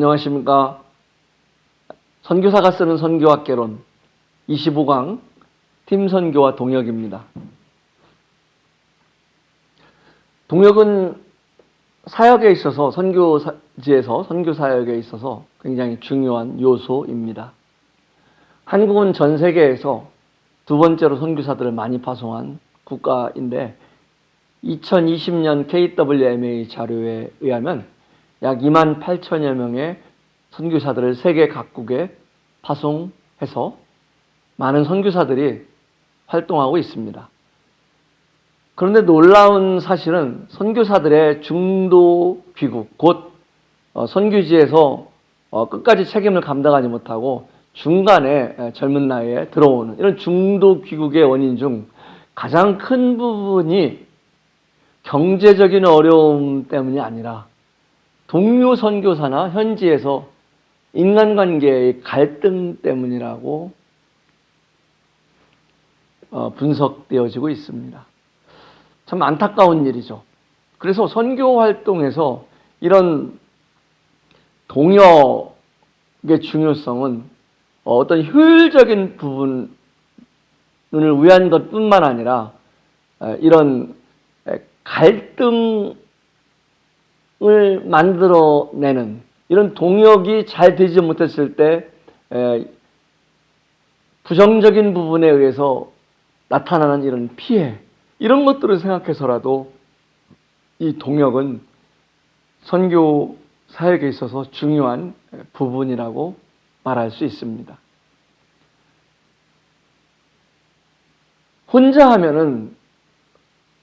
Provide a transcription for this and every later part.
안녕하십니까. 선교사가 쓰는 선교학개론 25강 팀선교와 동역입니다. 동역은 사역에 있어서 선교지에서 선교사역에 있어서 굉장히 중요한 요소입니다. 한국은 전 세계에서 두 번째로 선교사들을 많이 파송한 국가인데 2020년 KWMA 자료에 의하면 약 2만 8천여 명의 선교사들을 세계 각국에 파송해서 많은 선교사들이 활동하고 있습니다. 그런데 놀라운 사실은 선교사들의 중도 귀국, 곧 선교지에서 끝까지 책임을 감당하지 못하고 중간에 젊은 나이에 들어오는 이런 중도 귀국의 원인 중 가장 큰 부분이 경제적인 어려움 때문이 아니라 동료 선교사나 현지에서 인간관계의 갈등 때문이라고 분석되어지고 있습니다. 참 안타까운 일이죠. 그래서 선교 활동에서 이런 동역의 중요성은 어떤 효율적인 부분을 위한 것뿐만 아니라 이런 갈등을 만들어내는 이런 동역이 잘 되지 못했을 때 부정적인 부분에 의해서 나타나는 이런 피해, 이런 것들을 생각해서라도 이 동역은 선교 사역에 있어서 중요한 부분이라고 말할 수 있습니다. 혼자 하면은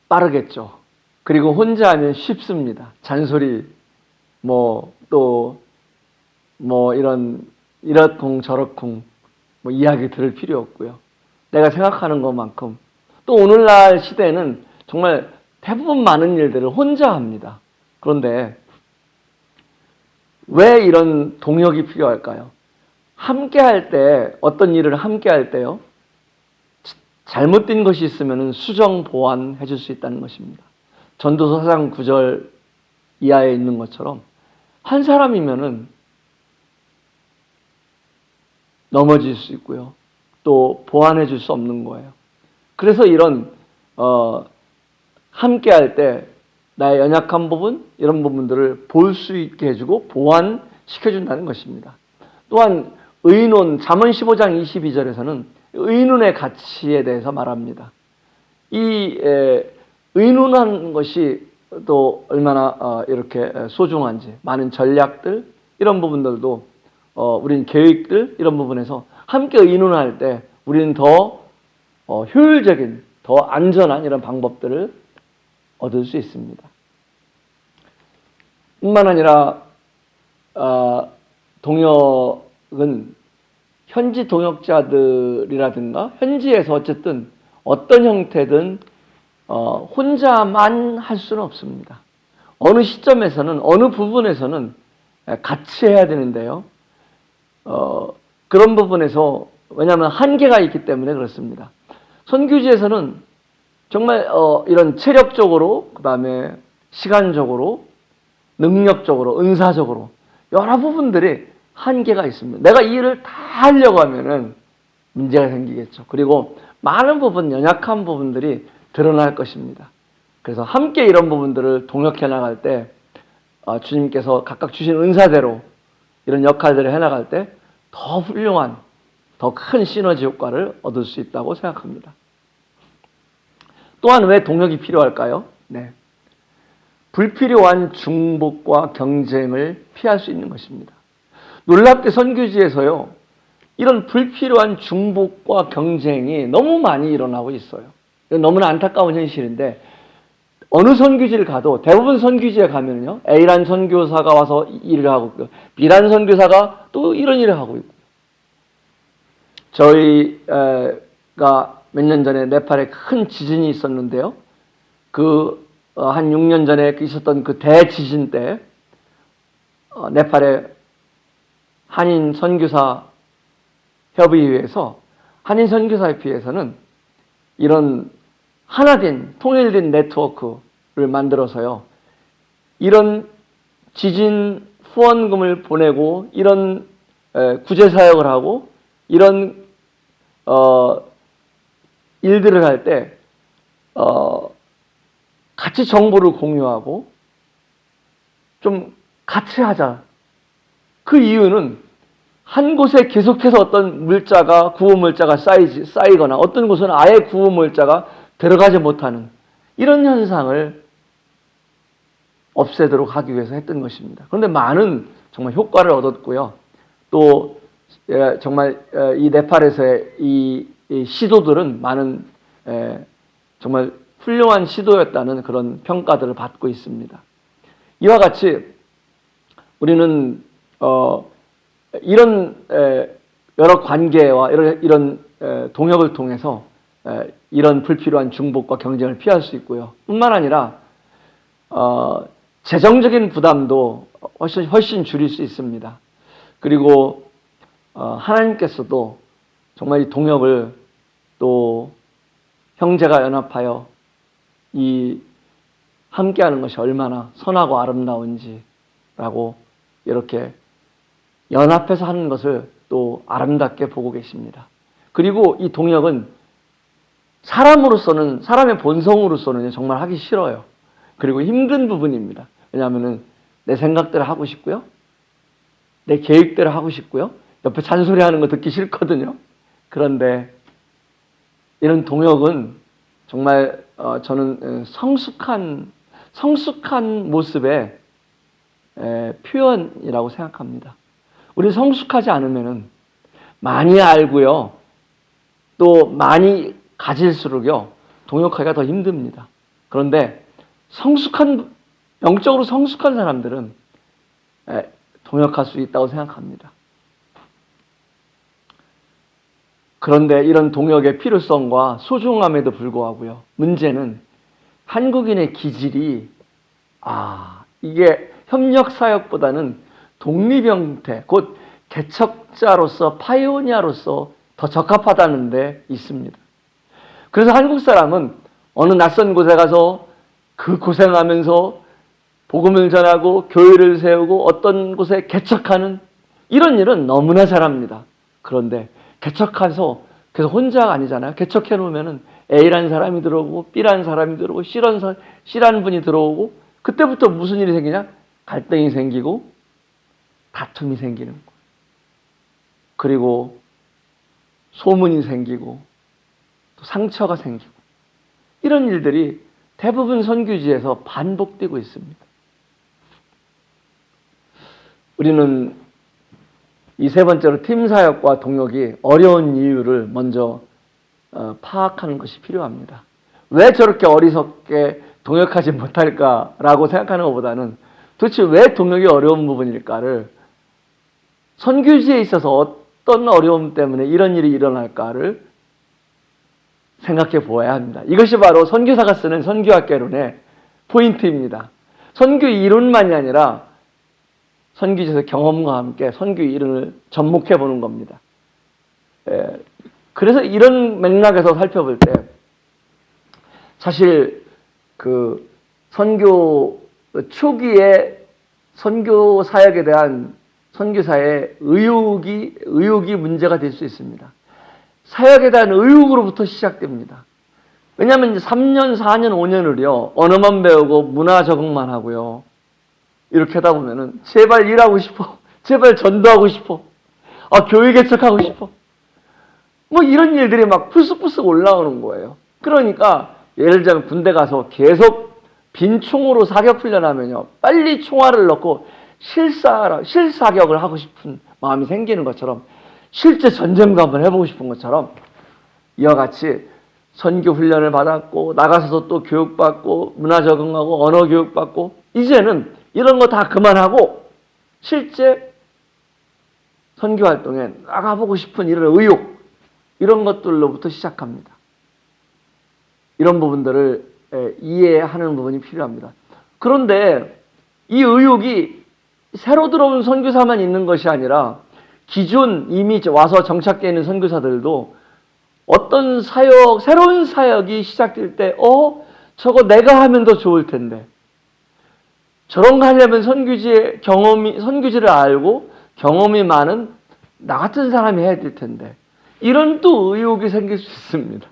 빠르겠죠. 그리고 혼자 하면 쉽습니다. 잔소리, 이렇쿵 저렇쿵 이야기 들을 필요 없고요. 내가 생각하는 것만큼, 또 오늘날 시대에는 정말 대부분 많은 일들을 혼자 합니다. 그런데 왜 이런 동역이 필요할까요? 함께 할 때, 어떤 일을 함께 할 때요, 잘못된 것이 있으면 수정 보완해 줄 수 있다는 것입니다. 전도서 4장 9절 이하에 있는 것처럼 한 사람이면은 넘어질 수 있고요. 또 보완해 줄 수 없는 거예요. 그래서 이런 함께 할 때 나의 연약한 부분, 이런 부분들을 볼 수 있게 해주고 보완시켜 준다는 것입니다. 또한 의논, 잠언 15장 22절에서는 의논의 가치에 대해서 말합니다. 이 의논하는 것이 또 얼마나 이렇게 소중한지, 많은 전략들, 이런 부분들도 우린 계획들, 이런 부분에서 함께 의논할 때 우리는 더 효율적인, 더 안전한 이런 방법들을 얻을 수 있습니다. 뿐만 아니라 동역은 현지 동역자들이라든가 현지에서 어쨌든 어떤 형태든 혼자만 할 수는 없습니다. 어느 시점에서는, 어느 부분에서는 같이 해야 되는데요. 그런 부분에서, 왜냐하면 한계가 있기 때문에 그렇습니다. 선교지에서는 정말 이런 체력적으로, 그 다음에 시간적으로, 능력적으로, 은사적으로 여러 부분들이 한계가 있습니다. 내가 이 일을 다 하려고 하면은 문제가 생기겠죠. 그리고 많은 부분, 연약한 부분들이 드러날 것입니다. 그래서 함께 이런 부분들을 동역해 나갈 때 주님께서 각각 주신 은사대로 이런 역할들을 해 나갈 때 더 훌륭한, 더 큰 시너지 효과를 얻을 수 있다고 생각합니다. 또한 왜 동역이 필요할까요? 불필요한 중복과 경쟁을 피할 수 있는 것입니다. 놀랍게 선교지에서요, 이런 불필요한 중복과 경쟁이 너무 많이 일어나고 있어요. 너무나 안타까운 현실인데, 어느 선교지를 가도 대부분 선교지에 가면요, A란 선교사가 와서 일을 하고 있고, B란 선교사가 또 이런 일을 하고 있고. 저희가 몇 년 전에 네팔에 큰 지진이 있었는데요. 한 6년 전에 있었던 그 대지진 때 네팔의 한인 선교사 협의회에서, 한인 선교사협회에서는 이런 하나된 통일된 네트워크를 만들어서요, 이런 지진 후원금을 보내고 이런 구제 사역을 하고 이런 일들을 할 때 같이 정보를 공유하고 좀 같이 하자. 그 이유는 한 곳에 계속해서 어떤 물자가 구호 물자가 쌓이거나 어떤 곳은 아예 구호 물자가 들어가지 못하는 이런 현상을 없애도록 하기 위해서 했던 것입니다. 그런데 많은 정말 효과를 얻었고요. 또 정말 이 네팔에서의 이 시도들은 많은 정말 훌륭한 시도였다는 그런 평가들을 받고 있습니다. 이와 같이 우리는 이런 여러 관계와 이런 동역을 통해서 이런 불필요한 중복과 경쟁을 피할 수 있고요. 뿐만 아니라 재정적인 부담도 훨씬 줄일 수 있습니다. 그리고 하나님께서도 정말 이 동역을 또 형제가 연합하여 이 함께하는 것이 얼마나 선하고 아름다운지라고 이렇게 연합해서 하는 것을 또 아름답게 보고 계십니다. 그리고 이 동역은 사람의 본성으로서는 정말 하기 싫어요. 그리고 힘든 부분입니다. 왜냐하면 내 생각대로 하고 싶고요. 내 계획대로 하고 싶고요. 옆에 잔소리하는 거 듣기 싫거든요. 그런데 이런 동역은 정말 저는 성숙한 모습의 표현이라고 생각합니다. 우리 성숙하지 않으면은 많이 알고요. 또 많이 가질수록요. 동역하기가 더 힘듭니다. 그런데 영적으로 성숙한 사람들은 동역할 수 있다고 생각합니다. 그런데 이런 동역의 필요성과 소중함에도 불구하고요. 문제는 한국인의 기질이 이게 협력사역보다는 독립형태, 곧 개척자로서 파이오니아로서 더 적합하다는 데 있습니다. 그래서 한국 사람은 어느 낯선 곳에 가서 그 고생하면서 복음을 전하고 교회를 세우고 어떤 곳에 개척하는 이런 일은 너무나 잘합니다. 그런데 개척해서 그래서 혼자가 아니잖아요. 개척해 놓으면은 A라는 사람이 들어오고 B라는 사람이 들어오고 C라는 분이 들어오고 그때부터 무슨 일이 생기냐? 갈등이 생기고 다툼이 생기는 거예요. 그리고 소문이 생기고 또 상처가 생기고 이런 일들이 대부분 선교지에서 반복되고 있습니다. 우리는 이 세 번째로 팀 사역과 동역이 어려운 이유를 먼저 파악하는 것이 필요합니다. 왜 저렇게 어리석게 동역하지 못할까라고 생각하는 것보다는 도대체 왜 동역이 어려운 부분일까를 선교지에 있어서 어떤 어려움 때문에 이런 일이 일어날까를 생각해 보아야 합니다. 이것이 바로 선교사가 쓰는 선교학개론의 포인트입니다. 선교 이론만이 아니라 선교지에서 경험과 함께 선교 이론을 접목해 보는 겁니다. 그래서 이런 맥락에서 살펴볼 때 사실 그 선교 초기에 선교 사역에 대한 선교사의 의욕이 문제가 될 수 있습니다. 사역에 대한 의욕으로부터 시작됩니다. 왜냐하면 이제 3년, 4년, 5년을요 언어만 배우고 문화 적응만 하고요 이렇게 하다 보면은 제발 일하고 싶어, 제발 전도하고 싶어, 교회 개척하고 싶어, 뭐 이런 일들이 막 풀쑥풀쑥 올라오는 거예요. 그러니까 예를 들자면 군대 가서 계속 빈 총으로 사격 훈련하면요 빨리 총알을 넣고 실사격을 하고 싶은 마음이 생기는 것처럼 실제 전쟁도 한번 해보고 싶은 것처럼 이와 같이 선교 훈련을 받았고 나가서도 또 교육받고 문화 적응하고 언어 교육받고 이제는 이런 거 다 그만하고 실제 선교 활동에 나가보고 싶은 이런 의욕 이런 것들로부터 시작합니다. 이런 부분들을 이해하는 부분이 필요합니다. 그런데 이 의욕이 새로 들어온 선교사만 있는 것이 아니라 기존 이미 와서 정착되어 있는 선교사들도 어떤 새로운 사역이 시작될 때 저거 내가 하면 더 좋을 텐데 저런 거 하려면 선교지를 알고 경험이 많은 나 같은 사람이 해야 될 텐데, 이런 또 의욕이 생길 수 있습니다.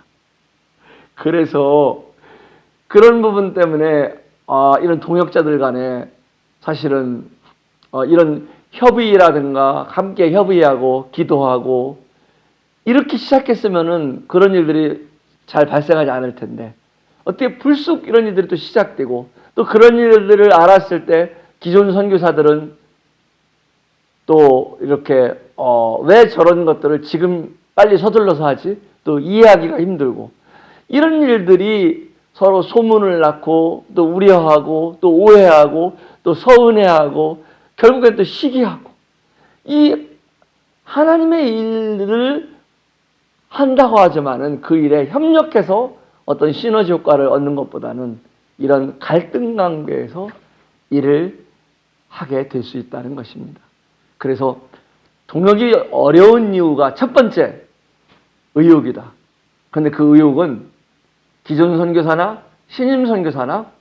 그래서 그런 부분 때문에 이런 동역자들 간에 사실은 이런 협의라든가 함께 협의하고 기도하고 이렇게 시작했으면은 그런 일들이 잘 발생하지 않을 텐데, 어떻게 불쑥 이런 일들이 또 시작되고, 또 그런 일들을 알았을 때 기존 선교사들은 또 이렇게 왜 저런 것들을 지금 빨리 서둘러서 하지? 또 이해하기가 힘들고, 이런 일들이 서로 소문을 낳고 또 우려하고 또 오해하고 또 서운해하고 결국엔 또 시기하고, 이 하나님의 일을 한다고 하지만은 그 일에 협력해서 어떤 시너지 효과를 얻는 것보다는 이런 갈등 관계에서 일을 하게 될 수 있다는 것입니다. 그래서 동역이 어려운 이유가 첫 번째, 의욕이다. 그런데 그 의욕은 기존 선교사나 신임 선교사나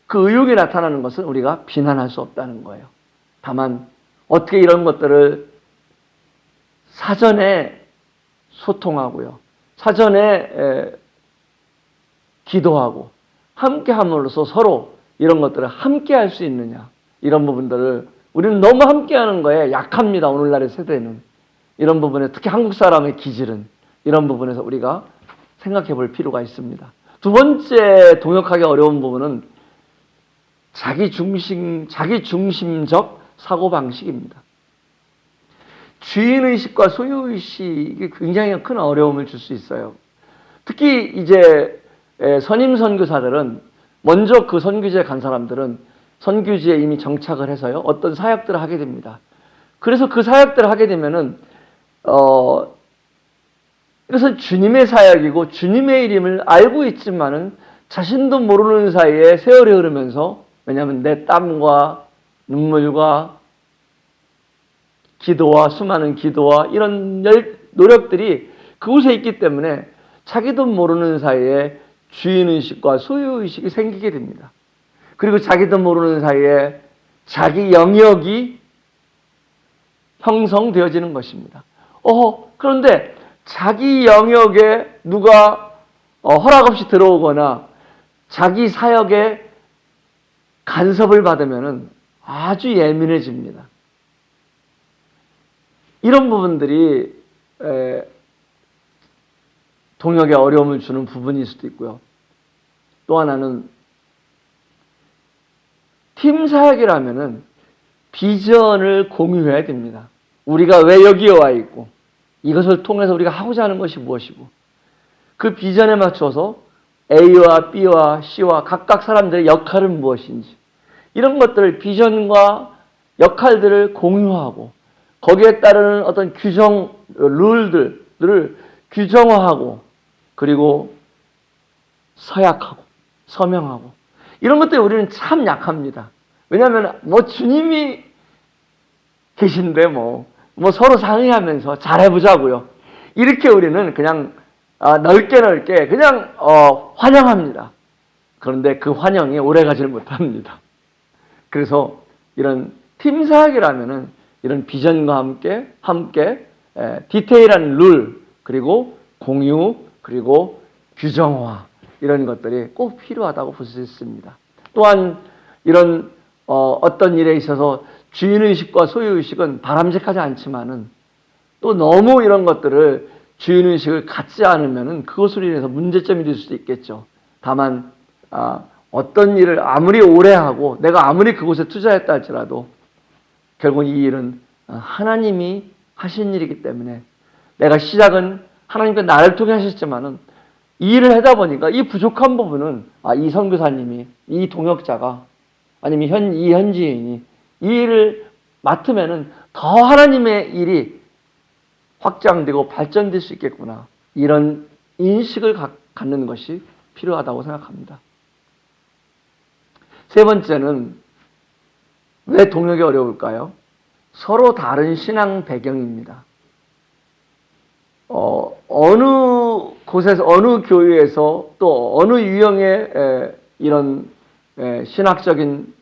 그 의욕이 나타나는 것은 우리가 비난할 수 없다는 거예요. 다만 어떻게 이런 것들을 사전에 소통하고요, 사전에 기도하고 함께 함으로써 서로 이런 것들을 함께 할 수 있느냐, 이런 부분들을 우리는 너무 함께 하는 거에 약합니다. 오늘날의 세대는 이런 부분에, 특히 한국 사람의 기질은 이런 부분에서 우리가 생각해 볼 필요가 있습니다. 두 번째 동역하기 어려운 부분은 자기중심적 사고방식입니다. 주인의식과 소유의식이 굉장히 큰 어려움을 줄 수 있어요. 특히 이제 선임 선교사들은, 먼저 그 선교지에 간 사람들은 선교지에 이미 정착을 해서요, 어떤 사역들을 하게 됩니다. 그래서 그 사역들을 하게 되면은 이것은 주님의 사역이고 주님의 일임을 알고 있지만은 자신도 모르는 사이에 세월이 흐르면서, 왜냐하면 내 땀과 눈물과 기도와 수많은 기도와 이런 노력들이 그곳에 있기 때문에 자기도 모르는 사이에 주인의식과 소유의식이 생기게 됩니다. 그리고 자기도 모르는 사이에 자기 영역이 형성되어지는 것입니다. 그런데 자기 영역에 누가 허락 없이 들어오거나 자기 사역에 간섭을 받으면 아주 예민해집니다. 이런 부분들이 동역에 어려움을 주는 부분일 수도 있고요. 또 하나는 팀 사역이라면은 비전을 공유해야 됩니다. 우리가 왜 여기에 와 있고 이것을 통해서 우리가 하고자 하는 것이 무엇이고, 그 비전에 맞춰서 A와 B와 C와 각각 사람들의 역할은 무엇인지, 이런 것들을, 비전과 역할들을 공유하고 거기에 따르는 어떤 규정, 룰들을 규정화하고, 그리고 서약하고 서명하고, 이런 것들에 우리는 참 약합니다. 왜냐하면 주님이 계신데 서로 상의하면서 잘해보자고요, 이렇게 우리는 그냥 넓게 그냥 환영합니다. 그런데 그 환영이 오래가지를 못합니다. 그래서 이런 팀 사역이라면은 이런 비전과 함께 디테일한 룰, 그리고 공유, 그리고 규정화, 이런 것들이 꼭 필요하다고 볼 수 있습니다. 또한 이런 어떤 일에 있어서 주인의식과 소유의식은 바람직하지 않지만은, 또 너무 이런 것들을, 주인의식을 갖지 않으면은 그것으로 인해서 문제점이 될 수도 있겠죠. 다만 어떤 일을 아무리 오래 하고 내가 아무리 그곳에 투자했다 할지라도 결국 이 일은 하나님이 하신 일이기 때문에, 내가 시작은 하나님께 나를 통해 하셨지만은 이 일을 하다 보니까 이 부족한 부분은 이 선교사님이, 이 동역자가, 아니면 이 현지인이 이 일을 맡으면은 더 하나님의 일이 확장되고 발전될 수 있겠구나, 이런 인식을 갖는 것이 필요하다고 생각합니다. 세 번째는 왜 동역이 어려울까요? 서로 다른 신앙 배경입니다. 어느 곳에서, 어느 교회에서 또 어느 유형의 이런 신학적인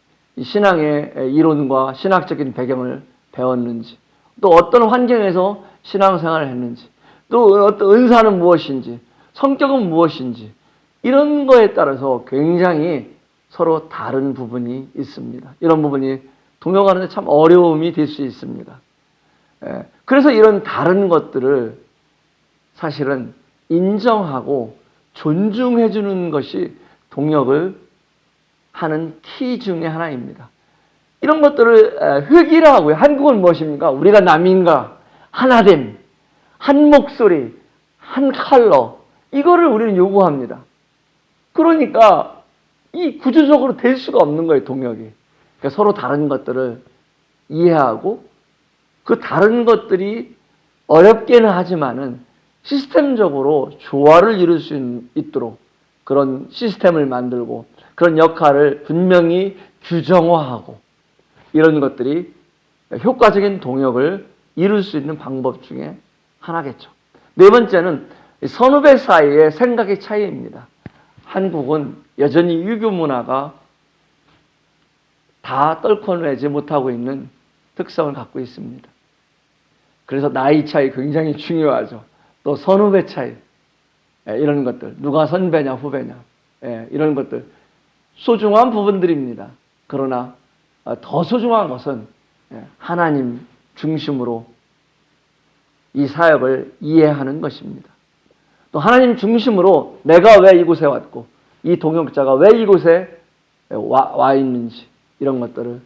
신앙의 이론과 신학적인 배경을 배웠는지, 또 어떤 환경에서 신앙생활을 했는지, 또 어떤 은사는 무엇인지, 성격은 무엇인지, 이런 거에 따라서 굉장히 서로 다른 부분이 있습니다. 이런 부분이 동역하는 데 참 어려움이 될 수 있습니다. 그래서 이런 다른 것들을 사실은 인정하고 존중해 주는 것이 동역을 하는 키 중에 하나입니다. 이런 것들을 흑이라 하고요. 한국은 무엇입니까? 우리가 남인과 하나됨, 한 목소리, 한 컬러, 이거를 우리는 요구합니다. 그러니까 이 구조적으로 될 수가 없는 거예요, 동역이. 그러니까 서로 다른 것들을 이해하고 그 다른 것들이 어렵게는 하지만은 시스템적으로 조화를 이룰 수 있도록 그런 시스템을 만들고 그런 역할을 분명히 규정화하고 이런 것들이 효과적인 동역을 이룰 수 있는 방법 중에 하나겠죠. 네 번째는 선후배 사이의 생각의 차이입니다. 한국은 여전히 유교 문화가 다 떨쳐내지 못하고 있는 특성을 갖고 있습니다. 그래서 나이 차이 굉장히 중요하죠. 또 선후배 차이, 이런 것들, 누가 선배냐 후배냐, 이런 것들 소중한 부분들입니다. 그러나 더 소중한 것은 하나님 중심으로 이 사역을 이해하는 것입니다. 또 하나님 중심으로 내가 왜 이곳에 왔고 이 동역자가 왜 이곳에 와 있는지 이런 것들을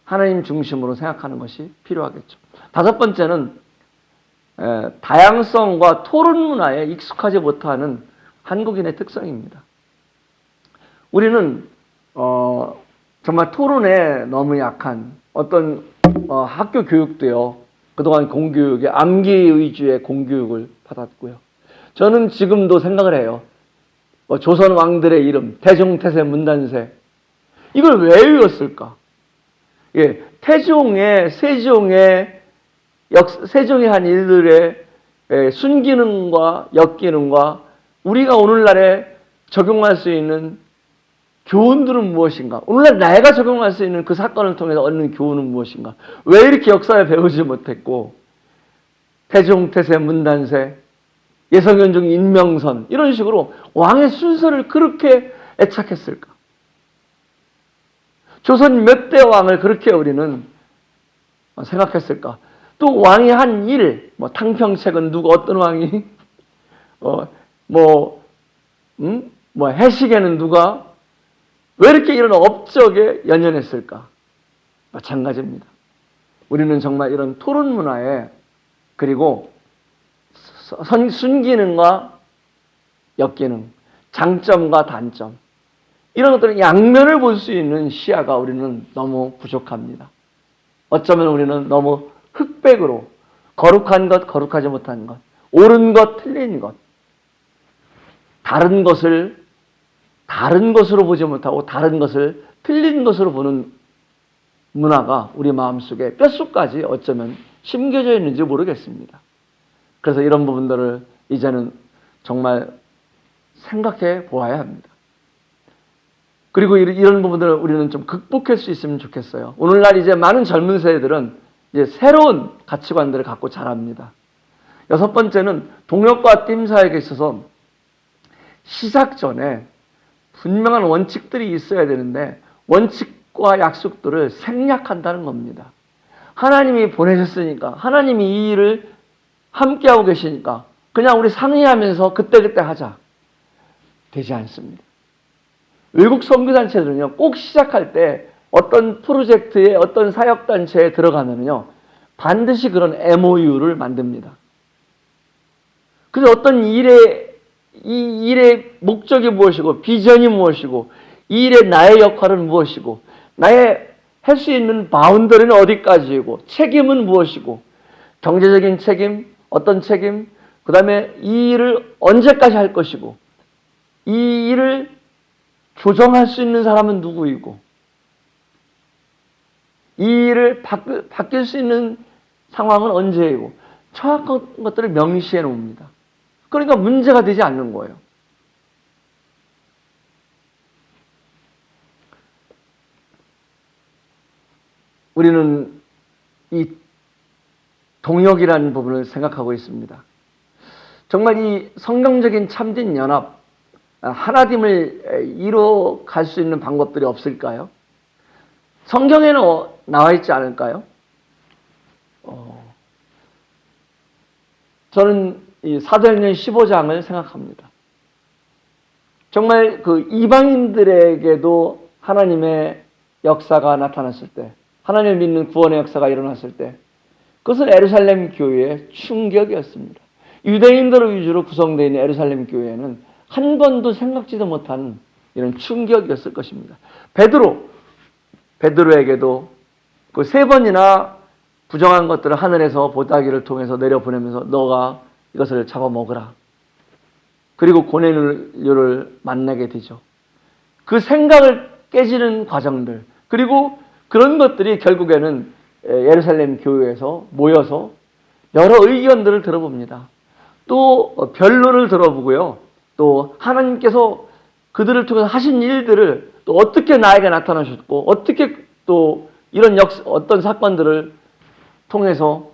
하나님 중심으로 생각하는 것이 필요하겠죠. 다섯 번째는 다양성과 토론 문화에 익숙하지 못하는 한국인의 특성입니다. 우리는 정말 토론에 너무 약한 어떤 학교 교육도요. 그동안 공교육에 암기 위주의 공교육을 받았고요. 저는 지금도 생각을 해요. 조선 왕들의 이름, 태종태세 문단세, 이걸 왜 외웠을까? 예, 세종이 한 일들의 순기능과 역기능과 우리가 오늘날에 적용할 수 있는 교훈들은 무엇인가? 오늘날 내가 적용할 수 있는 그 사건을 통해서 얻는 교훈은 무엇인가? 왜 이렇게 역사를 배우지 못했고 태종태세 문단세, 예성현중 인명선 이런 식으로 왕의 순서를 그렇게 애착했을까? 조선 몇 대 왕을 그렇게 우리는 생각했을까? 또 왕이 한 일, 탕평책은 누구 어떤 왕이, 해식에는 누가 왜 이렇게 이런 업적에 연연했을까? 마찬가지입니다. 우리는 정말 이런 토론 문화에 그리고 순기능과 역기능, 장점과 단점 이런 것들은 양면을 볼 수 있는 시야가 우리는 너무 부족합니다. 어쩌면 우리는 너무 흑백으로 거룩한 것, 거룩하지 못한 것, 옳은 것, 틀린 것, 다른 것을 다른 것으로 보지 못하고 다른 것을 틀린 것으로 보는 문화가 우리 마음속에 뼛속까지 어쩌면 심겨져 있는지 모르겠습니다. 그래서 이런 부분들을 이제는 정말 생각해 보아야 합니다. 그리고 이런 부분들을 우리는 좀 극복할 수 있으면 좋겠어요. 오늘날 이제 많은 젊은 세대들은 이제 새로운 가치관들을 갖고 자랍니다. 여섯 번째는 동역과 팀 사역에 있어서 시작 전에 분명한 원칙들이 있어야 되는데 원칙과 약속들을 생략한다는 겁니다. 하나님이 보내셨으니까 하나님이 이 일을 함께하고 계시니까 그냥 우리 상의하면서 그때그때 하자. 되지 않습니다. 외국 선교단체들은요, 꼭 시작할 때 어떤 프로젝트에 어떤 사역단체에 들어가면요, 반드시 그런 MOU를 만듭니다. 그래서 어떤 이 일의 목적이 무엇이고, 비전이 무엇이고, 이 일의 나의 역할은 무엇이고, 나의 할 수 있는 바운더리는 어디까지이고, 책임은 무엇이고, 경제적인 책임, 어떤 책임, 그 다음에 이 일을 언제까지 할 것이고, 이 일을 조정할 수 있는 사람은 누구이고 이 일을 바뀔 수 있는 상황은 언제이고 정확한 것들을 명시해 놓습니다. 그러니까 문제가 되지 않는 거예요. 우리는 이 동역이라는 부분을 생각하고 있습니다. 정말 이 성경적인 참된 연합, 하나됨을 이뤄갈 수 있는 방법들이 없을까요? 성경에는 나와 있지 않을까요? 저는 이 사도행전 15장을 생각합니다. 정말 그 이방인들에게도 하나님의 역사가 나타났을 때, 하나님을 믿는 구원의 역사가 일어났을 때, 그것은 예루살렘 교회의 충격이었습니다. 유대인들 위주로 구성되어 있는 예루살렘 교회는 한 번도 생각지도 못한 이런 충격이었을 것입니다. 베드로에게도 그 3번이나 부정한 것들을 하늘에서 보따리를 통해서 내려보내면서 너가 이것을 잡아먹으라. 그리고 고넬료를 만나게 되죠. 그 생각을 깨지는 과정들, 그리고 그런 것들이 결국에는 예루살렘 교회에서 모여서 여러 의견들을 들어봅니다. 또 변론을 들어보고요. 또 하나님께서 그들을 통해서 하신 일들을 또 어떻게 나에게 나타나셨고 어떻게 또 이런 어떤 사건들을 통해서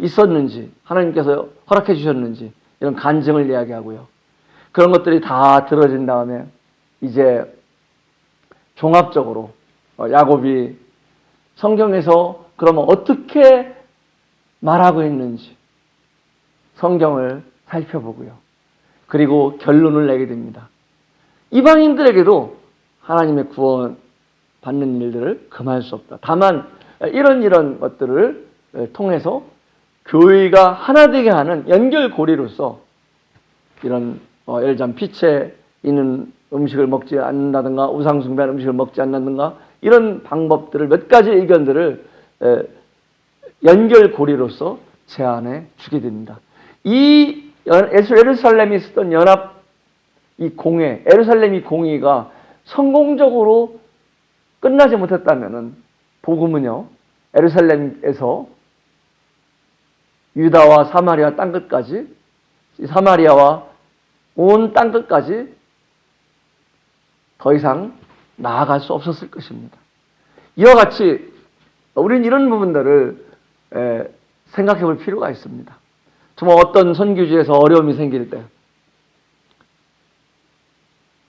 있었는지, 하나님께서 허락해 주셨는지 이런 간증을 이야기하고요. 그런 것들이 다 들어진 다음에 이제 종합적으로 야곱이 성경에서 그러면 어떻게 말하고 있는지 성경을 살펴보고요. 그리고 결론을 내게 됩니다. 이방인들에게도 하나님의 구원 받는 일들을 금할 수 없다. 다만 이런 것들을 통해서 교회가 하나 되게 하는 연결고리로서 이런 예를 들면 피체 있는 음식을 먹지 않는다든가 우상숭배하는 음식을 먹지 않는다든가 이런 방법들을 몇 가지 의견들을 연결고리로서 제안해 주게 됩니다. 이 예루살렘이 있었던 연합 이 공회, 예루살렘 공의가 성공적으로 끝나지 못했다면은 복음은요, 예루살렘에서 유다와 사마리아 땅끝까지, 사마리아와 온 땅끝까지 더 이상 나아갈 수 없었을 것입니다. 이와 같이 우리는 이런 부분들을 생각해 볼 필요가 있습니다. 정말 어떤 선교지에서 어려움이 생길 때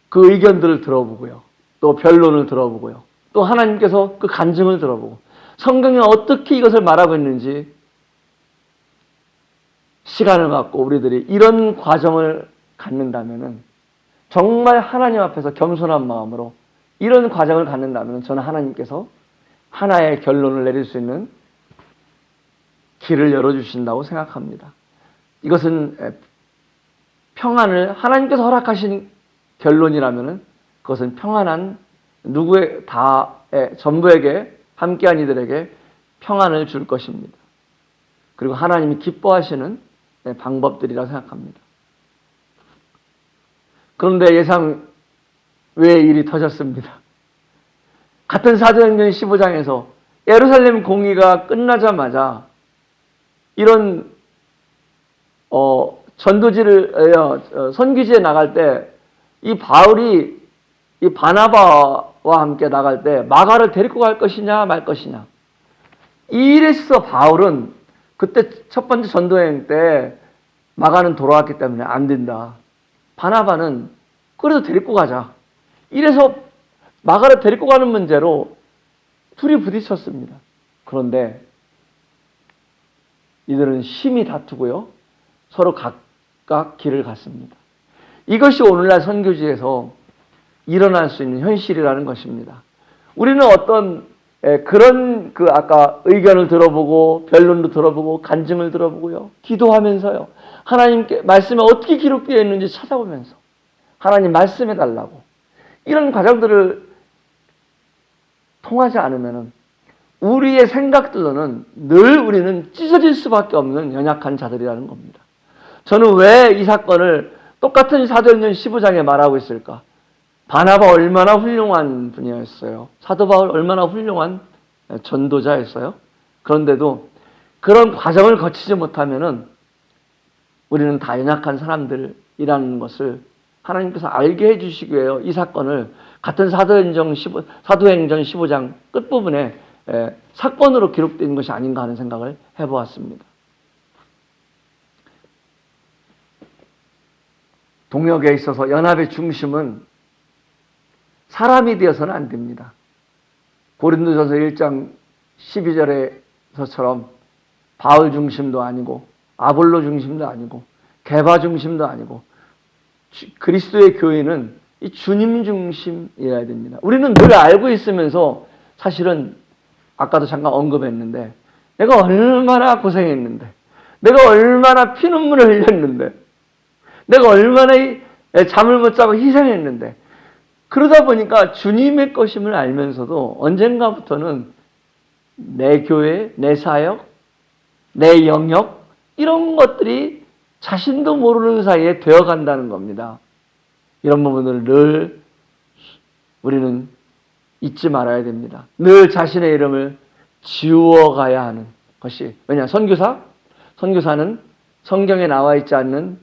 그 의견들을 들어보고요. 또 변론을 들어보고요. 또 하나님께서 그 간증을 들어보고 성경에 어떻게 이것을 말하고 있는지 시간을 갖고 우리들이 이런 과정을 갖는다면은 정말 하나님 앞에서 겸손한 마음으로 이런 과정을 갖는다면 저는 하나님께서 하나의 결론을 내릴 수 있는 길을 열어주신다고 생각합니다. 이것은 평안을 하나님께서 허락하신 결론이라면 그것은 평안한 누구의 전부에게 함께한 이들에게 평안을 줄 것입니다. 그리고 하나님이 기뻐하시는 방법들이라 생각합니다. 그런데 예상 외의 일이 터졌습니다. 같은 사도행전 15장에서 예루살렘 공의가 끝나자마자 이런 선교지에 나갈 때 이 바울이 이 바나바와 함께 나갈 때 마가를 데리고 갈 것이냐 말 것이냐, 이 일에 있어서 바울은 그때 첫 번째 전도여행 때 마가는 돌아왔기 때문에 안 된다. 바나바는 그래도 데리고 가자. 이래서 마가를 데리고 가는 문제로 둘이 부딪혔습니다. 그런데 이들은 심히 다투고요. 서로 각각 길을 갔습니다. 이것이 오늘날 선교지에서 일어날 수 있는 현실이라는 것입니다. 우리는 어떤 그런 아까 의견을 들어보고 변론도 들어보고 간증을 들어보고요. 기도하면서요. 하나님께 말씀에 어떻게 기록되어 있는지 찾아보면서 하나님 말씀해 달라고 이런 과정들을 통하지 않으면 우리의 생각들로는 늘 우리는 찢어질 수밖에 없는 연약한 자들이라는 겁니다. 저는 왜 이 사건을 똑같은 사도행전 15장에 말하고 있을까? 바나바 얼마나 훌륭한 분이었어요. 사도 바울 얼마나 훌륭한 전도자였어요. 그런데도 그런 과정을 거치지 못하면은 우리는 다 연약한 사람들이라는 것을 하나님께서 알게 해주시기 위해 이 사건을 같은 사도행전 15장 끝부분에 사건으로 기록된 것이 아닌가 하는 생각을 해보았습니다. 동역에 있어서 연합의 중심은 사람이 되어서는 안 됩니다. 고린도전서 1장 12절에서처럼 바울 중심도 아니고 아볼로 중심도 아니고 게바 중심도 아니고 그리스도의 교회는 이 주님 중심이어야 됩니다. 우리는 늘 알고 있으면서 사실은 아까도 잠깐 언급했는데 내가 얼마나 고생했는데 내가 얼마나 피눈물을 흘렸는데 내가 얼마나 잠을 못 자고 희생했는데 그러다 보니까 주님의 것임을 알면서도 언젠가부터는 내 교회, 내 사역, 내 영역 이런 것들이 자신도 모르는 사이에 되어간다는 겁니다. 이런 부분을 늘 우리는 잊지 말아야 됩니다. 늘 자신의 이름을 지워가야 하는 것이 왜냐 선교사는 성경에 나와 있지 않는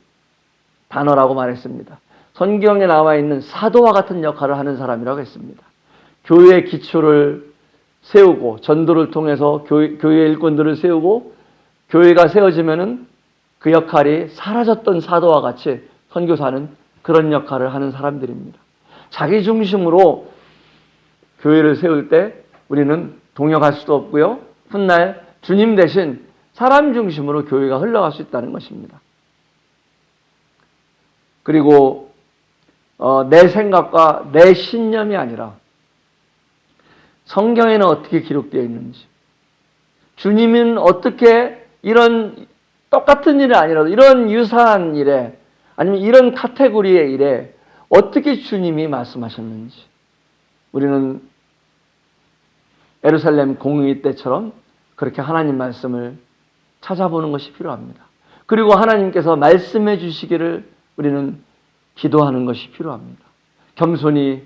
단어라고 말했습니다. 성경에 나와 있는 사도와 같은 역할을 하는 사람이라고 했습니다. 교회의 기초를 세우고 전도를 통해서 교회의 일꾼들을 세우고 교회가 세워지면은 그 역할이 사라졌던 사도와 같이 선교사는 그런 역할을 하는 사람들입니다. 자기 중심으로 교회를 세울 때 우리는 동역할 수도 없고요. 훗날 주님 대신 사람 중심으로 교회가 흘러갈 수 있다는 것입니다. 그리고 내 생각과 내 신념이 아니라 성경에는 어떻게 기록되어 있는지 주님은 어떻게 이런 똑같은 일이 아니라도 이런 유사한 일에 아니면 이런 카테고리의 일에 어떻게 주님이 말씀하셨는지 우리는 예루살렘 공의 때처럼 그렇게 하나님 말씀을 찾아보는 것이 필요합니다. 그리고 하나님께서 말씀해 주시기를 우리는 기도하는 것이 필요합니다. 겸손히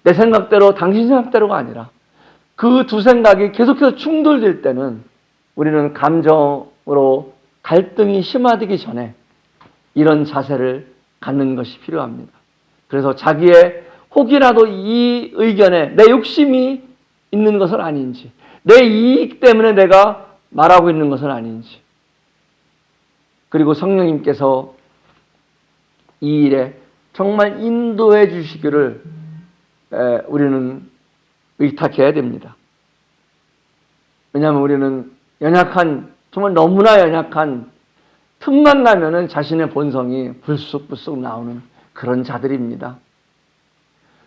내 생각대로 당신 생각대로가 아니라 그 두 생각이 계속해서 충돌될 때는 우리는 감정으로 갈등이 심화되기 전에 이런 자세를 갖는 것이 필요합니다. 그래서 자기의 혹이라도 이 의견에 내 욕심이 있는 것은 아닌지 내 이익 때문에 내가 말하고 있는 것은 아닌지 그리고 성령님께서 이 일에 정말 인도해 주시기를 우리는 의탁해야 됩니다. 왜냐하면 우리는 연약한 정말 너무나 연약한 틈만 나면은 자신의 본성이 불쑥불쑥 나오는 그런 자들입니다.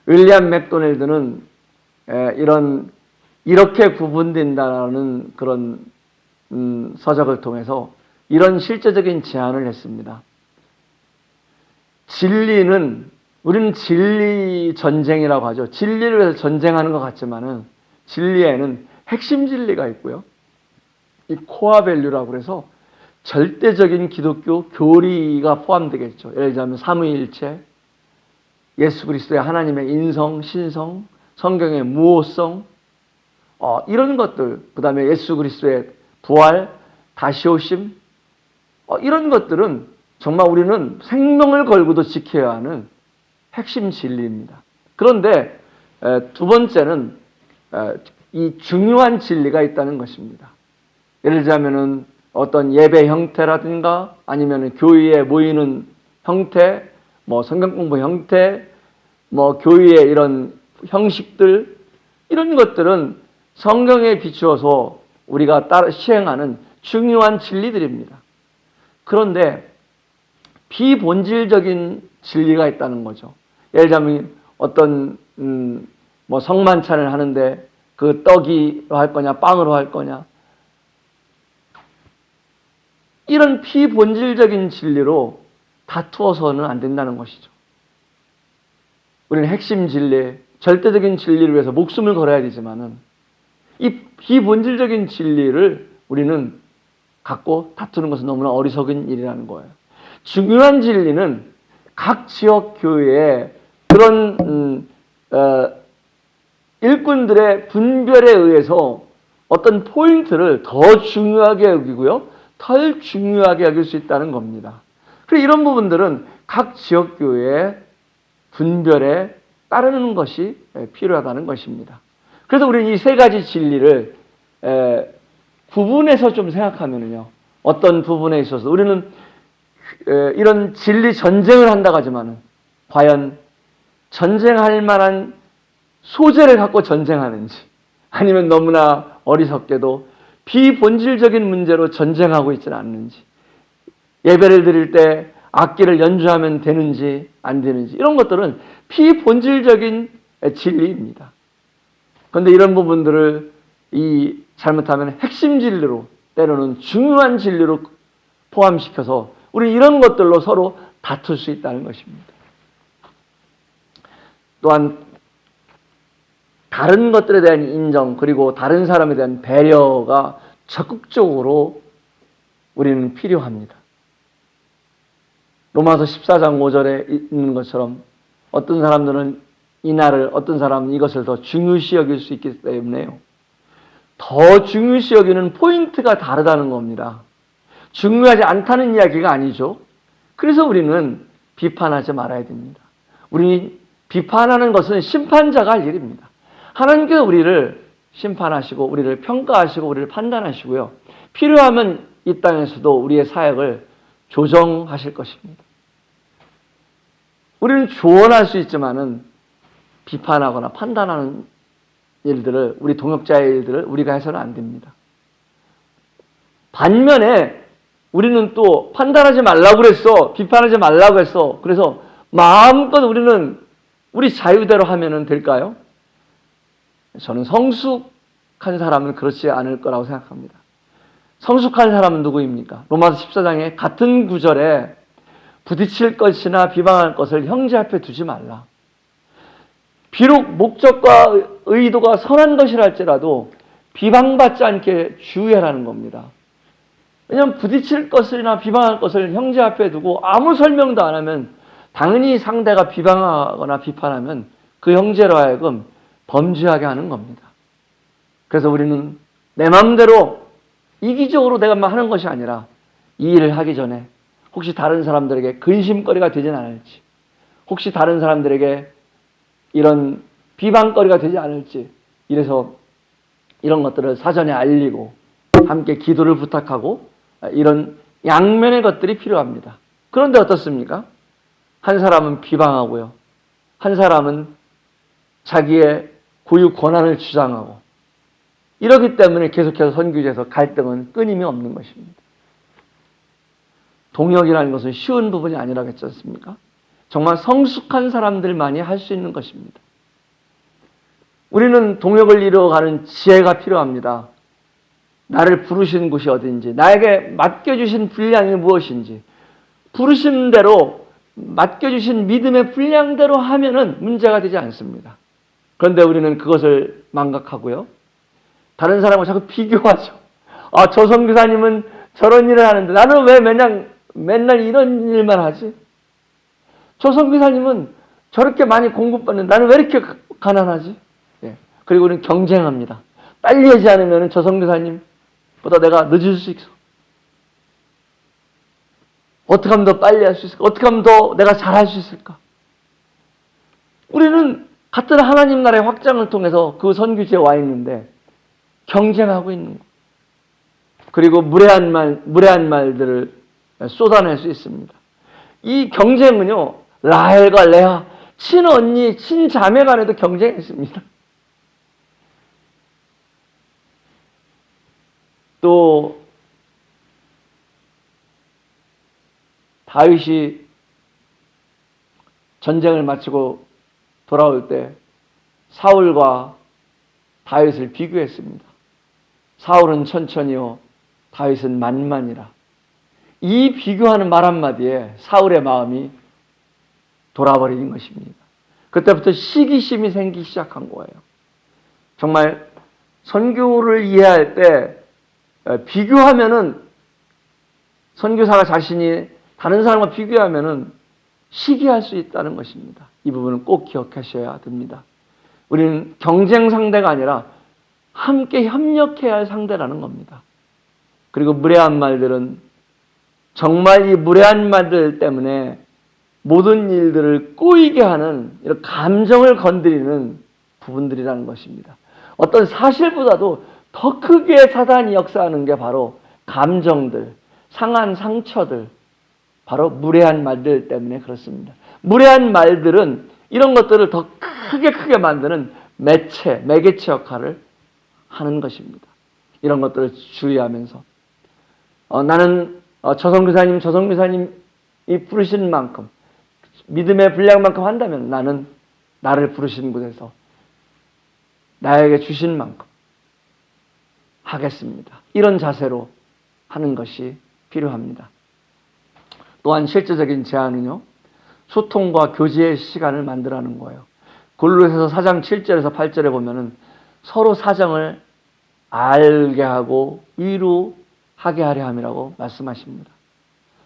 윌리엄 맥도날드는 이렇게 구분된다는 그런 서적을 통해서 이런 실제적인 제안을 했습니다. 우리는 진리 전쟁이라고 하죠. 진리를 위해서 전쟁하는 것 같지만은 진리에는 핵심 진리가 있고요. 이 코어 밸류라고 해서 절대적인 기독교 교리가 포함되겠죠. 예를 들자면 삼위일체, 예수 그리스도의 하나님의 인성, 신성, 성경의 무오성, 이런 것들, 그 다음에 예수 그리스도의 부활, 다시 오심, 이런 것들은 정말 우리는 생명을 걸고도 지켜야 하는 핵심 진리입니다. 그런데 두 번째는 이 중요한 진리가 있다는 것입니다. 예를 들자면은 어떤 예배 형태라든가 아니면 교회에 모이는 형태, 성경 공부 형태, 교회의 이런 형식들 이런 것들은 성경에 비추어서 우리가 따라 시행하는 중요한 진리들입니다. 그런데 비본질적인 진리가 있다는 거죠. 예를 들자면 어떤 성만찬을 하는데 그 떡이로 할 거냐 빵으로 할 거냐 이런 비본질적인 진리로 다투어서는 안 된다는 것이죠. 우리는 핵심 진리, 절대적인 진리를 위해서 목숨을 걸어야 되지만은 이 비본질적인 진리를 우리는 갖고 다투는 것은 너무나 어리석은 일이라는 거예요. 중요한 진리는 각 지역 교회에 그런 일꾼들의 분별에 의해서 어떤 포인트를 더 중요하게 여기고요, 덜 중요하게 여길 수 있다는 겁니다. 그래서 이런 부분들은 각 지역 교회의 분별에 따르는 것이 필요하다는 것입니다. 그래서 우리는 이 세 가지 진리를 구분해서 좀 생각하면요, 어떤 부분에 있어서 우리는 이런 진리 전쟁을 한다고 하지만은 과연 전쟁할 만한 소재를 갖고 전쟁하는지, 아니면 너무나 어리석게도 비본질적인 문제로 전쟁하고 있지는 않는지, 예배를 드릴 때 악기를 연주하면 되는지 안 되는지, 이런 것들은 비본질적인 진리입니다. 그런데 이런 부분들을 잘못하면 핵심 진리로, 때로는 중요한 진리로 포함시켜서 우리는 이런 것들로 서로 다툴 수 있다는 것입니다. 또한 다른 것들에 대한 인정, 그리고 다른 사람에 대한 배려가 적극적으로 우리는 필요합니다. 로마서 14장 5절에 있는 것처럼 어떤 사람들은 이날을, 어떤 사람은 이것을 더 중요시 여길 수 있기 때문에요, 더 중요시 여기는 포인트가 다르다는 겁니다. 중요하지 않다는 이야기가 아니죠. 그래서 우리는 비판하지 말아야 됩니다. 우리 비판하는 것은 심판자가 할 일입니다. 하나님께서 우리를 심판하시고 우리를 평가하시고 우리를 판단하시고요, 필요하면 이 땅에서도 우리의 사역을 조정하실 것입니다. 우리는 조언할 수 있지만은 비판하거나 판단하는 일들을, 우리 동역자의 일들을 우리가 해서는 안 됩니다. 반면에 우리는 또 판단하지 말라고 그랬어, 비판하지 말라고 했어, 그래서 마음껏 우리는 우리 자유대로 하면 될까요? 저는 성숙한 사람은 그렇지 않을 거라고 생각합니다. 성숙한 사람은 누구입니까? 로마서 14장에 같은 구절에 부딪힐 것이나 비방할 것을 형제 앞에 두지 말라. 비록 목적과 의도가 선한 것이라 할지라도 비방받지 않게 주의하라는 겁니다. 왜냐하면 부딪힐 것이나 비방할 것을 형제 앞에 두고 아무 설명도 안 하면 당연히 상대가 비방하거나 비판하면 그 형제로 하여금 범죄하게 하는 겁니다. 그래서 우리는 내 마음대로 이기적으로 내가 하는 것이 아니라 이 일을 하기 전에 혹시 다른 사람들에게 근심거리가 되진 않을지, 혹시 다른 사람들에게 이런 비방거리가 되지 않을지, 이래서 이런 것들을 사전에 알리고 함께 기도를 부탁하고, 이런 양면의 것들이 필요합니다. 그런데 어떻습니까? 한 사람은 비방하고요, 한 사람은 자기의 고유 권한을 주장하고, 이러기 때문에 계속해서 선교제에서 갈등은 끊임이 없는 것입니다. 동역이라는 것은 쉬운 부분이 아니라고 했지 않습니까? 정말 성숙한 사람들만이 할 수 있는 것입니다. 우리는 동역을 이루어가는 지혜가 필요합니다. 나를 부르신 곳이 어딘지, 나에게 맡겨주신 분량이 무엇인지, 부르신 대로 맡겨주신 믿음의 분량대로 하면은 문제가 되지 않습니다. 그런데 우리는 그것을 망각하고요, 다른 사람과 자꾸 비교하죠. 저 선교사님은 저런 일을 하는데 나는 왜 맨날 이런 일만 하지? 저 선교사님은 저렇게 많이 공급받는데 나는 왜 이렇게 가난하지? 그리고 우리는 경쟁합니다. 빨리 하지 않으면 저 선교사님보다 내가 늦을 수 있어. 어떻게 하면 더 빨리 할 수 있을까? 어떻게 하면 더 내가 잘할 수 있을까? 우리는 같은 하나님 나라의 확장을 통해서 그 선교지에 와 있는데 경쟁하고 있는 거. 그리고 무례한 말들을 쏟아낼 수 있습니다. 이 경쟁은요, 라헬과 레아, 친언니, 친자매 간에도 경쟁했습니다. 또 다윗이 전쟁을 마치고 돌아올 때 사울과 다윗을 비교했습니다. 사울은 천천히요, 다윗은 만만이라. 이 비교하는 말 한마디에 사울의 마음이 돌아버리는 것입니다. 그때부터 시기심이 생기기 시작한 거예요. 정말 선교를 이해할 때 비교하면은, 선교사가 자신이 다른 사람과 비교하면은 시기할 수 있다는 것입니다. 이 부분은 꼭 기억하셔야 됩니다. 우리는 경쟁 상대가 아니라 함께 협력해야 할 상대라는 겁니다. 그리고 무례한 말들은 정말 이 무례한 말들 때문에 모든 일들을 꼬이게 하는, 이런 감정을 건드리는 부분들이라는 것입니다. 어떤 사실보다도 더 크게 사단이 역사하는 게 바로 감정들, 상한 상처들, 바로 무례한 말들 때문에 그렇습니다. 무례한 말들은 이런 것들을 더 크게 만드는 매개체 역할을 하는 것입니다. 이런 것들을 주의하면서 나는 저성교사님이 부르신 만큼 믿음의 분량만큼 한다면 나는 나를 부르신 곳에서 나에게 주신 만큼 하겠습니다. 이런 자세로 하는 것이 필요합니다. 또한 실제적인 제안은요, 소통과 교제의 시간을 만들라는 거예요. 골로새서 4장 7절에서 8절에 보면은 서로 사정을 알게 하고 위로하게 하려 함이라고 말씀하십니다.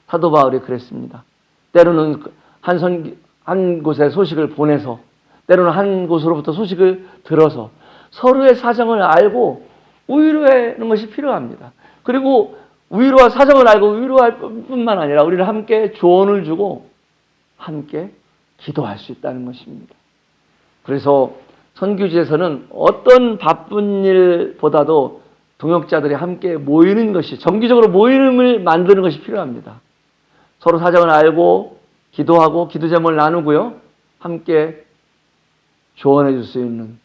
사도 바울이 그랬습니다. 때로는 한 곳에 소식을 보내서, 때로는 한 곳으로부터 소식을 들어서 서로의 사정을 알고 위로하는 것이 필요합니다. 그리고 위로와 사정을 알고 위로할 뿐만 아니라 우리는 함께 조언을 주고 함께 기도할 수 있다는 것입니다. 그래서 선교지에서는 어떤 바쁜 일보다도 동역자들이 함께 모이는 것이, 정기적으로 모임을 만드는 것이 필요합니다. 서로 사정을 알고 기도하고 기도 제목을 나누고요, 함께 조언해 줄 수 있는,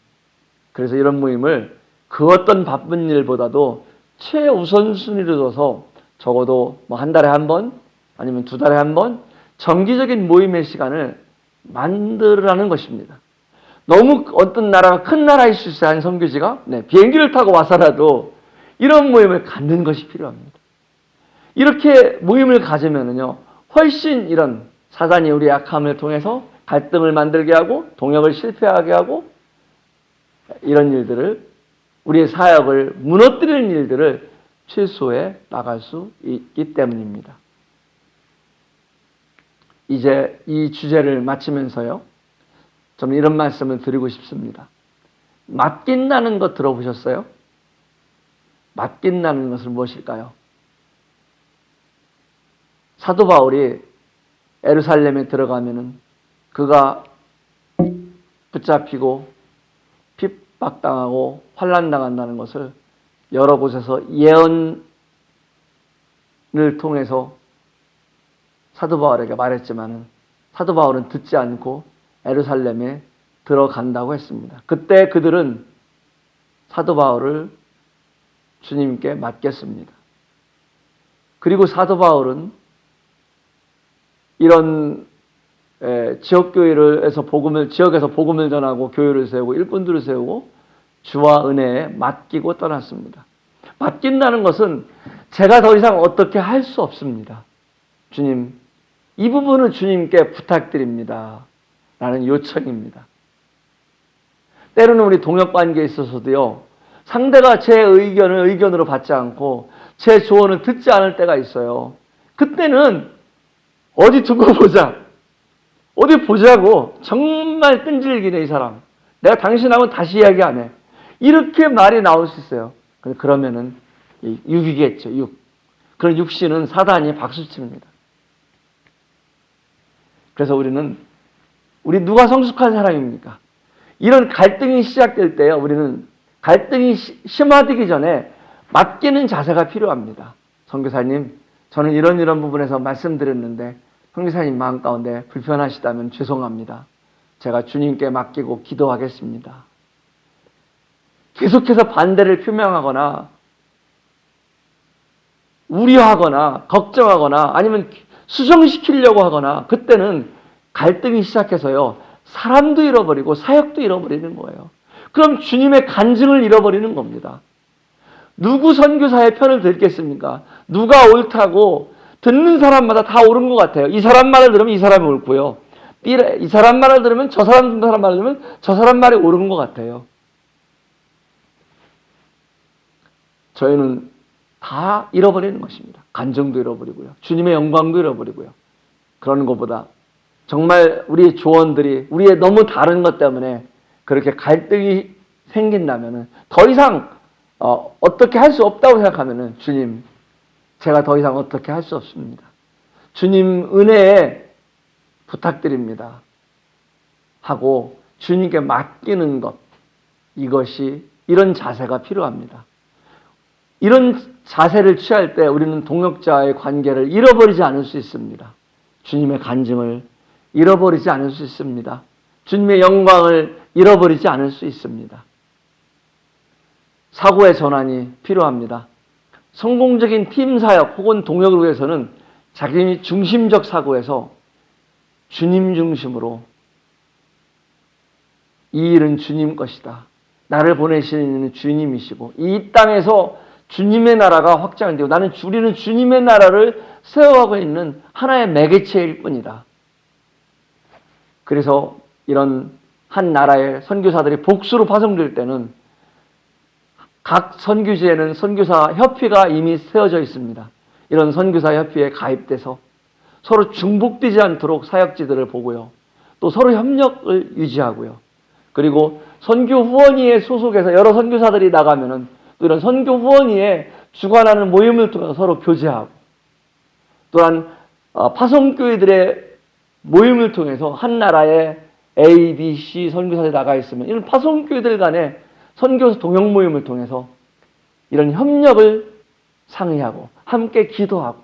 그래서 이런 모임을 그 어떤 바쁜 일보다도 최우선순위로 둬서 적어도 한 달에 한 번 아니면 2달에 한 번 정기적인 모임의 시간을 만들라는 것입니다. 너무 어떤 나라가 큰 나라일 수 있어요. 한 선교지가 비행기를 타고 와서라도 이런 모임을 갖는 것이 필요합니다. 이렇게 모임을 가지면은요, 훨씬 이런 사단이 우리 약함을 통해서 갈등을 만들게 하고 동역을 실패하게 하고 이런 일들을, 우리의 사역을 무너뜨리는 일들을 최소화해 나갈 수 있기 때문입니다. 이제 이 주제를 마치면서요, 저는 이런 말씀을 드리고 싶습니다. 맡긴다는 것 들어보셨어요? 맡긴다는 것은 무엇일까요? 사도 바울이 예루살렘에 들어가면은 그가 붙잡히고 핍박당하고 환난당한다는 것을 여러 곳에서 예언을 통해서 사도 바울에게 말했지만은 사도 바울은 듣지 않고 예루살렘에 들어간다고 했습니다. 그때 그들은 사도 바울을 주님께 맡겼습니다. 그리고 사도 바울은 이런 지역에서 복음을 전하고 교회를 세우고 일꾼들을 세우고 주와 은혜에 맡기고 떠났습니다. 맡긴다는 것은 제가 더 이상 어떻게 할 수 없습니다. 주님, 이 부분은 주님께 부탁드립니다. 라는 요청입니다. 때로는 우리 동역관계에 있어서도요, 상대가 제 의견을 의견으로 받지 않고 제 조언을 듣지 않을 때가 있어요. 그때는 어디 두고 보자. 어디 보자고. 정말 끈질기네 이 사람. 내가 당신하고는 다시 이야기 안 해. 이렇게 말이 나올 수 있어요. 그러면은 육이겠죠. 육. 그런 육신은 사단이 박수칩니다. 그래서 우리 누가 성숙한 사람입니까? 이런 갈등이 시작될 때요, 우리는 갈등이 심화되기 전에 맡기는 자세가 필요합니다. 선교사님, 저는 이런 부분에서 말씀드렸는데 선교사님 마음 가운데 불편하시다면 죄송합니다. 제가 주님께 맡기고 기도하겠습니다. 계속해서 반대를 표명하거나 우려하거나 걱정하거나 아니면 수정시키려고 하거나, 그때는 갈등이 시작해서요, 사람도 잃어버리고 사역도 잃어버리는 거예요. 그럼 주님의 간증을 잃어버리는 겁니다. 누구 선교사의 편을 들겠습니까? 누가 옳다고 듣는 사람마다 다 옳은 것 같아요. 이 사람 말을 들으면 이 사람이 옳고요, 이 사람 말을 들으면 저 사람 말을 들으면 저 사람 말이 옳은 것 같아요. 저희는 다 잃어버리는 것입니다. 간증도 잃어버리고요, 주님의 영광도 잃어버리고요. 그러는 것보다 정말 우리의 조언들이 우리의 너무 다른 것 때문에 그렇게 갈등이 생긴다면 더 이상 어떻게 할 수 없다고 생각하면 주님, 제가 더 이상 어떻게 할 수 없습니다. 주님 은혜에 부탁드립니다. 하고 주님께 맡기는 것, 이런 자세가 필요합니다. 이런 자세를 취할 때 우리는 동역자와의 관계를 잃어버리지 않을 수 있습니다. 주님의 간증을 잃어버리지 않을 수 있습니다. 주님의 영광을 잃어버리지 않을 수 있습니다. 사고의 전환이 필요합니다. 성공적인 팀 사역 혹은 동역을 위해서는 자기 중심적 사고에서 주님 중심으로 이 일은 주님 것이다. 나를 보내시는 주님이시고 이 땅에서 주님의 나라가 확장되고 우리는 주님의 나라를 세워가고 있는 하나의 매개체일 뿐이다. 그래서 이런 한 나라의 선교사들이 복수로 파송될 때는 각 선교지에는 선교사 협회가 이미 세워져 있습니다. 이런 선교사 협회에 가입돼서 서로 중복되지 않도록 사역지들을 보고요. 또 서로 협력을 유지하고요. 그리고 선교 후원위에 소속해서 여러 선교사들이 나가면은 또 이런 선교 후원위에 주관하는 모임을 통해서 서로 교제하고 또한 파송교회들의 모임을 통해서 한 나라에 A, B, C 선교사들이 나가 있으면 이런 파송교회들 간의 선교 동역 모임을 통해서 이런 협력을 상의하고 함께 기도하고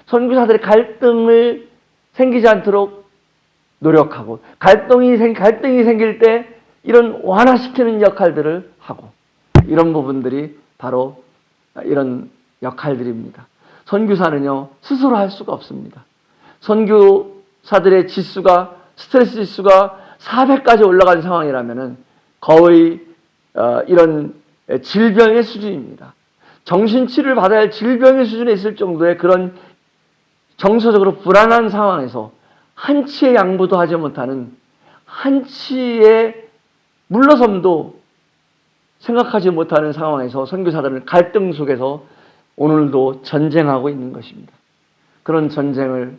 선교사들의 갈등을 생기지 않도록 노력하고 갈등이 생길 때 이런 완화시키는 역할들을 하고 이런 부분들이 바로 이런 역할들입니다. 선교사는요 스스로 할 수가 없습니다. 선교사들의 지수가 스트레스 지수가 400까지 올라간 상황이라면은 거의 이런 질병의 수준입니다. 정신치료를 받아야 할 질병의 수준에 있을 정도의 그런 정서적으로 불안한 상황에서 한치의 양보도 하지 못하는 한치의 물러섬도 생각하지 못하는 상황에서 선교사들은 갈등 속에서 오늘도 전쟁하고 있는 것입니다. 그런 전쟁을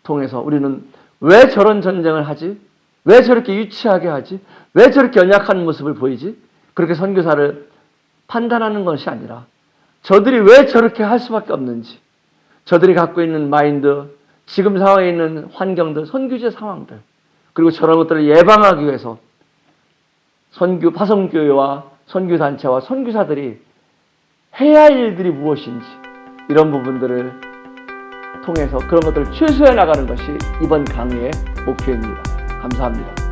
통해서 우리는 왜 저런 전쟁을 하지? 왜 저렇게 유치하게 하지? 왜 저렇게 연약한 모습을 보이지? 그렇게 선교사를 판단하는 것이 아니라 저들이 왜 저렇게 할 수밖에 없는지 저들이 갖고 있는 마인드, 지금 상황에 있는 환경들, 선교지의 상황들 그리고 저런 것들을 예방하기 위해서 파송교회와 선교단체와 선교사들이 해야 할 일들이 무엇인지 이런 부분들을 통해서 그런 것들을 최소화해 나가는 것이 이번 강의의 목표입니다. 감사합니다.